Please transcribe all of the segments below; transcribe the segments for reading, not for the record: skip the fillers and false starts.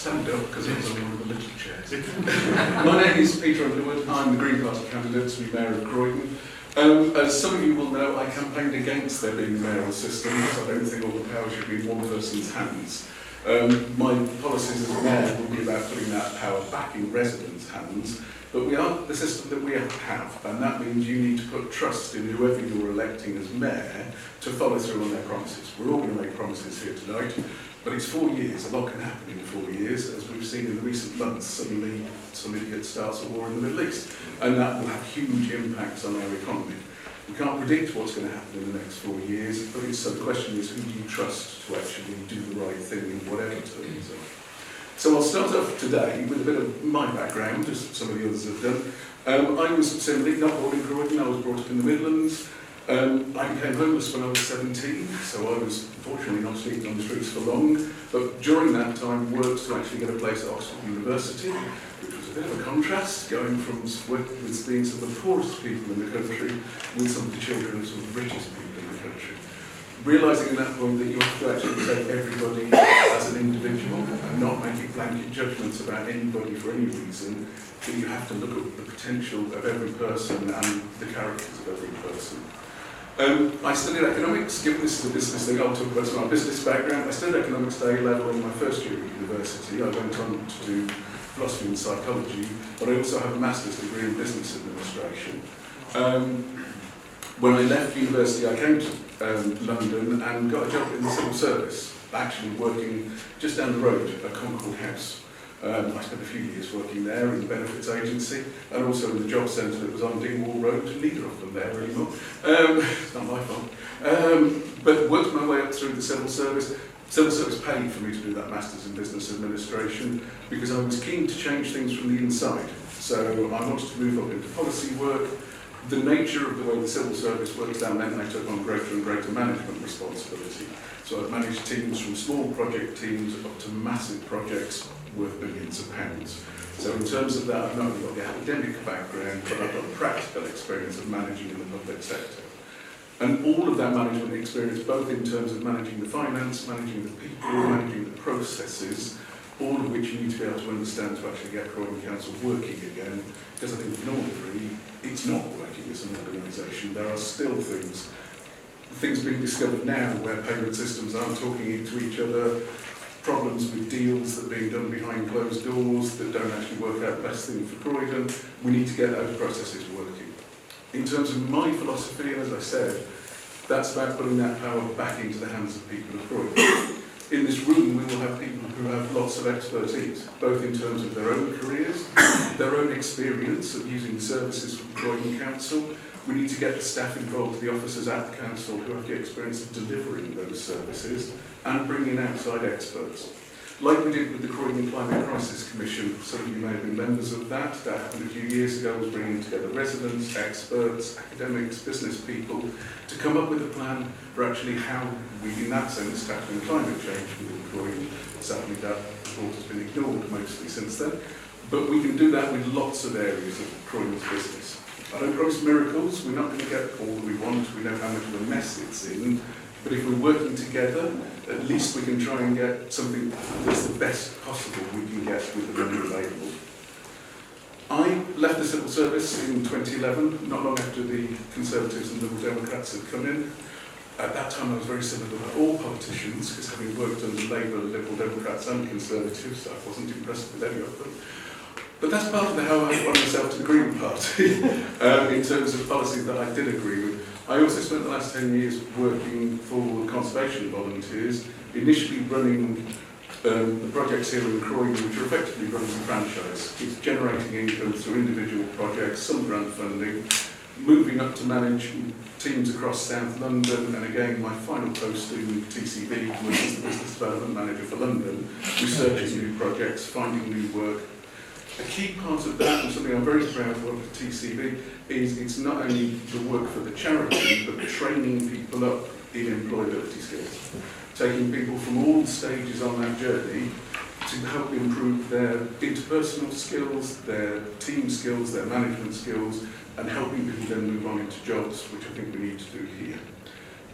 stand up because it's only one of the little chairs. My name is Peter Underwood. I'm the Green Party candidate to be Mayor of Croydon. As some of you will know, I campaigned against there being a mayoral system because I don't think all the power should be in one person's hands. My policies as mayor will be about putting that power back in residents' hands, but we are the system that we have, and that means you need to put trust in whoever you're electing as mayor to follow through on their promises. We're all going to make promises here tonight, but it's 4 years. A lot can happen in 4 years, as we've seen in the recent months. Suddenly, some idiot starts a war in the Middle East, and that will have huge impacts on our economy. We can't predict what's going to happen in the next 4 years, but so the question is, who do you trust to actually do the right thing in whatever terms? So I'll start off today with a bit of my background, as some of the others have done. I was similarly not born in Croydon. I was brought up in the Midlands. I became homeless when I was 17, so I was fortunately not sleeping on the streets for long, but during that time worked to actually get a place at Oxford University, which was a bit of a contrast, going from working with being some of the poorest people in the country with some of the children of some of the richest people in the country. Realising at that point that you have to actually take everybody as an individual and not making blanket judgments about anybody for any reason, that you have to look at the potential of every person and the characters of every person. I studied economics. Given this is a business thing, I'll talk about some of my business background. I studied economics at A level in my first year at university. I went on to do philosophy and psychology, but I also have a master's degree in business administration. When I left university, I came to London and got a job in the civil service, actually working just down the road at Concord House. I spent a few years working there in the benefits agency and also in the job centre that was on Dingwall Road. Neither of them there anymore. It's not my fault. But worked my way up through the civil service. Civil service paid for me to do that Masters in Business Administration because I was keen to change things from the inside. So I wanted to move up into policy work. The nature of the way the civil service works down there, I took on greater and greater management responsibility. So I've managed teams from small project teams up to massive projects worth billions of pounds. So in terms of that, I've not only got the academic background, but I've got the practical experience of managing in the public sector. And all of that management experience, both in terms of managing the finance, managing the people, managing the processes, all of which you need to be able to understand to actually get Croydon Council working again, because I think in all degree, it's not working as an organisation. There are still things being discovered now where payment systems aren't talking to each other, problems with deals that are being done behind closed doors that don't actually work out the best thing for Croydon. We need to get those processes working. In terms of my philosophy, as I said, that's about putting that power back into the hands of people of Croydon. In this room, we will have people who have lots of expertise, both in terms of their own careers, their own experience of using the services from Croydon Council. We need to get the staff involved, the officers at the council who have the experience of delivering those services and bring in outside experts. Like we did with the Croydon Climate Crisis Commission, some of you may have been members of that. That happened a few years ago, was bringing together residents, experts, academics, business people to come up with a plan for actually how we, in that sense, tackling climate change within Croydon. Sadly, that report has been ignored mostly since then. But we can do that with lots of areas of Croydon's business. I don't promise miracles. We're not going to get all that we want. We know how much of a mess it's in. But if we're working together, at least we can try and get something that's the best possible we can get with the money available. I left the civil service in 2011, not long after the Conservatives and Liberal Democrats had come in. At that time I was very similar to all politicians, because having worked under Labour, Liberal Democrats and Conservatives, I wasn't impressed with any of them. But that's part of how I won myself to the Green Party, in terms of policies that I did agree with. I also spent the last 10 years working for conservation volunteers, initially running the projects here in Croydon, which are effectively run as a franchise. It's generating income through individual projects, some grant funding, moving up to manage teams across South London, and again, my final post in TCB was as the Business Development Manager for London, researching new projects, finding new work. A key part of that, and something I'm very proud of at TCB, is it's not only the work for the charity, but training people up in employability skills. Taking people from all stages on that journey to help improve their interpersonal skills, their team skills, their management skills, and helping people then move on into jobs, which I think we need to do here.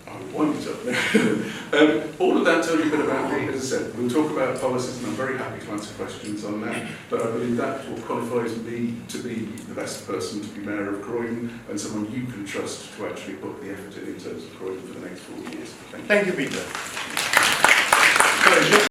I'll wind it up now. All of that tells you a bit about me. As I said, we'll talk about policies, and I'm very happy to answer questions on that. But I believe that's what qualifies me to be the best person to be Mayor of Croydon, and someone you can trust to actually put the effort in terms of Croydon for the next 4 years. Thank you. Thank you, Peter.